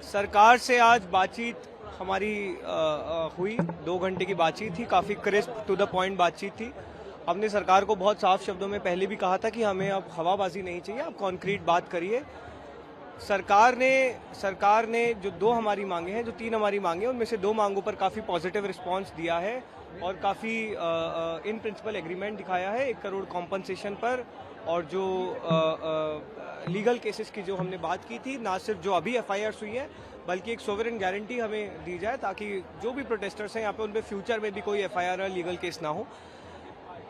सरकार से आज बातचीत हमारी हुई 2 घंटे की बातचीत थी। काफ़ी क्रिस्प टू द पॉइंट बातचीत थी। हमने सरकार को बहुत साफ शब्दों में पहले भी कहा था कि हमें अब हवाबाजी नहीं चाहिए, आप कॉन्क्रीट बात करिए। सरकार ने जो 2 हमारी मांगे हैं, जो 3 हमारी मांगे हैं, उनमें से 2 मांगों पर काफ़ी पॉजिटिव रिस्पांस दिया है और काफ़ी इन प्रिंसिपल एग्रीमेंट दिखाया है 1 करोड़ कॉम्पनसेशन पर। और जो लीगल केसेस की जो हमने बात की थी, ना सिर्फ जो अभी एफआईआर हुई है बल्कि एक सोवरेन गारंटी हमें दी जाए ताकि जो भी प्रोटेस्टर्स हैं यहाँ पे उन पे फ्यूचर में भी कोई एफआईआर या लीगल केस ना हो।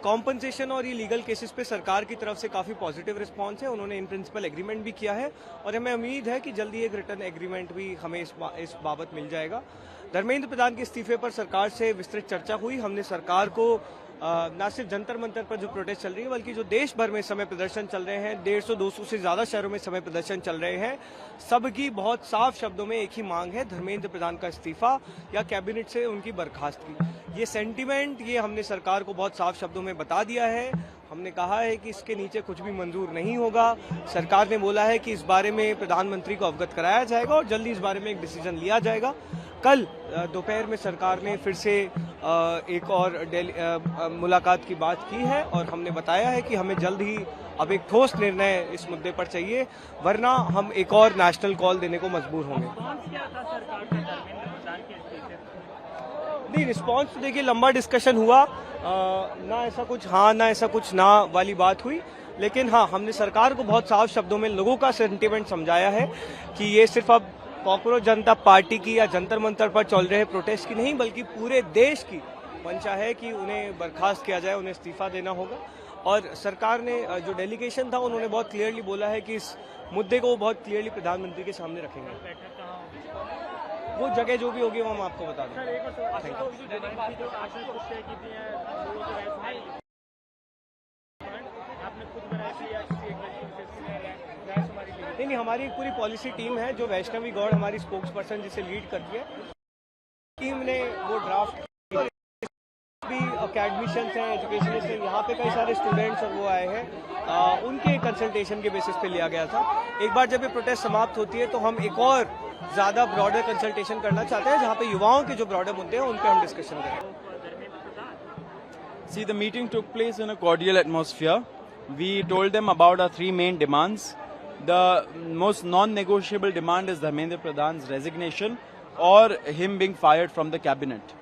कॉम्पनसेशन और ये लीगल केसेस पे सरकार की तरफ से काफ़ी पॉजिटिव रिस्पांस है। उन्होंने इन प्रिंसिपल एग्रीमेंट भी किया है और हमें उम्मीद है कि जल्दी एक रिटर्न एग्रीमेंट भी हमें इस बाबत मिल जाएगा। धर्मेंद्र प्रधान के इस्तीफे पर सरकार से विस्तृत चर्चा हुई। हमने सरकार को न सिर्फ जंतर मंतर पर जो प्रोटेस्ट चल रही है बल्कि जो देश भर में समय प्रदर्शन चल रहे हैं, 150-200 से ज़्यादा शहरों में समय प्रदर्शन चल रहे हैं, सबकी बहुत साफ शब्दों में एक ही मांग है, धर्मेंद्र प्रधान का इस्तीफा या कैबिनेट से उनकी बर्खास्तगी। ये सेंटीमेंट ये हमने सरकार को बहुत साफ शब्दों में बता दिया है। हमने कहा है कि इसके नीचे कुछ भी मंजूर नहीं होगा। सरकार ने बोला है कि इस बारे में प्रधानमंत्री को अवगत कराया जाएगा और जल्दी इस बारे में एक डिसीजन लिया जाएगा। कल दोपहर में सरकार ने फिर से एक और मुलाकात की बात की है और हमने बताया है कि हमें जल्द ही अब एक ठोस निर्णय इस मुद्दे पर चाहिए, वरना हम एक और नेशनल कॉल देने को मजबूर होंगे। नहीं, रिस्पांस तो देखिए लंबा डिस्कशन हुआ, ना ऐसा कुछ हाँ ना ऐसा कुछ ना वाली बात हुई, लेकिन हाँ हमने सरकार को बहुत साफ शब्दों में लोगों का सेंटिमेंट समझाया है कि ये सिर्फ अब कॉकरोच जनता पार्टी की या जंतर मंतर पर चल रहे प्रोटेस्ट की नहीं बल्कि पूरे देश की मंशा है कि उन्हें बर्खास्त किया जाए, उन्हें इस्तीफा देना होगा। और सरकार ने जो डेलीगेशन था उन्होंने बहुत क्लियरली बोला है कि इस मुद्दे को बहुत क्लियरली प्रधानमंत्री के सामने रखेंगे। वो जगह जो भी होगी वो हम आपको बता देंगे। नहीं, हमारी एक पूरी पॉलिसी टीम है जो वैष्णवी गौड़ हमारी स्पोक्स पर्सन जिसे लीड करती है, टीम ने वो ड्राफ्ट भी अकेडमिशियंस हैं, एजुकेशनिस्ट हैं, यहाँ पे कई सारे स्टूडेंट्स और वो आए हैं, उनके कंसल्टेशन के बेसिस पे लिया गया था। एक बार जब ये प्रोटेस्ट समाप्त होती है तो हम एक और ज्यादा ब्रॉडर कंसल्टेशन करना चाहते हैं जहाँ पे युवाओं के जो ब्रॉडर मुद्दे हैं उन पे हम डिस्कशन करें। See, the meeting took place in a cordial atmosphere. We told them about our 3 main demands. The most non-negotiable demand is Dharmendra Pradhan's resignation or him being fired from the cabinet.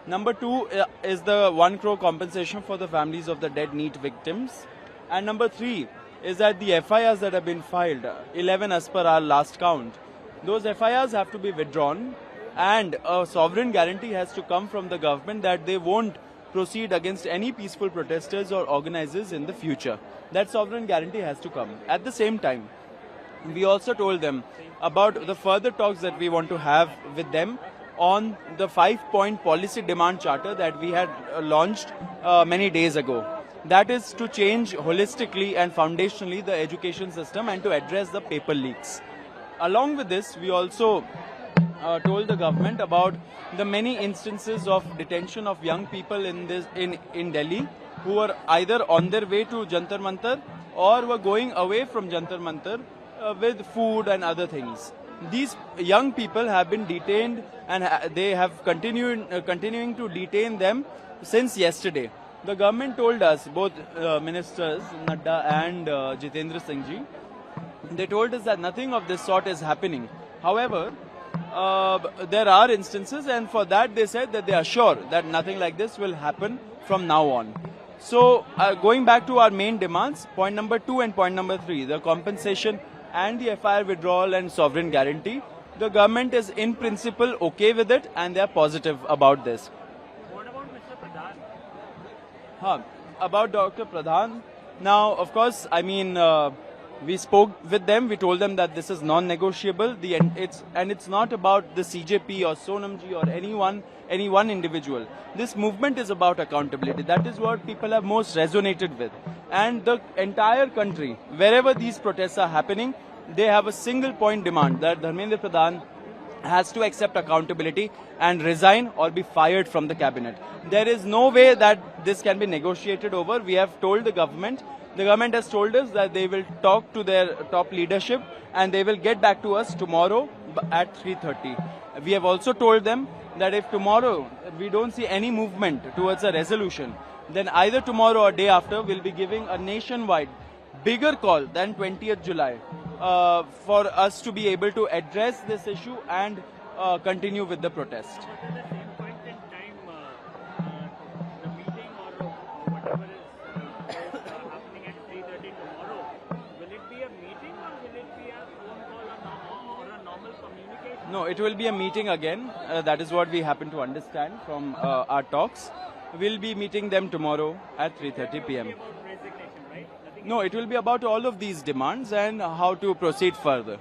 Number 2 is the 1 crore compensation for the families of the dead NEET victims. And number 3 is that the FIRs that have been filed, 11 as per our last count, those FIRs have to be withdrawn and a sovereign guarantee has to come from the government that they won't proceed against any peaceful protesters or organizers in the future. That sovereign guarantee has to come. At the same time, we also told them about the further talks that we want to have with them on the 5-point policy demand charter that we had launched many days ago. That is to change holistically and foundationally the education system and to address the paper leaks. Along with this, we also told the government about the many instances of detention of young people in Delhi who were either on their way to Jantar Mantar or were going away from Jantar Mantar with food and other things. These young people have been detained and they have continuing to detain them since yesterday. The government told us, both ministers Nadda and Jitendra Singh ji, they told us that nothing of this sort is happening. However, there are instances, and for that they said that they are sure that nothing like this will happen from now on. So going back to our main demands, point number 2 and point number 3, the compensation and the FIR withdrawal and sovereign guarantee, the government is in principle okay with it and they are positive about this. What about Mr. Pradhan? About Dr. Pradhan, now of course, I mean, we spoke with them, we told them that this is non-negotiable, it's not about the CJP or Sonamji or any one individual. This movement is about accountability. That is what people have most resonated with. And the entire country, wherever these protests are happening, they have a single point demand that Dharmendra Pradhan has to accept accountability and resign or be fired from the cabinet. There is no way that this can be negotiated over. We have told the government has told us that they will talk to their top leadership and they will get back to us tomorrow at 3:30. We have also told them that if tomorrow we don't see any movement towards a resolution, then either tomorrow or day after we'll be giving a nationwide bigger call than 20th July for us to be able to address this issue and continue with the protest. But at the same point in time, the meeting or whatever is happening at 3:30 tomorrow, will it be a meeting or will it be a phone call or a normal communication? No, it will be a meeting again. That is what we happen to understand from our talks. We'll be meeting them tomorrow at 3:30 p.m. About resignation, right? Nothing No, it will be about all of these demands and how to proceed further.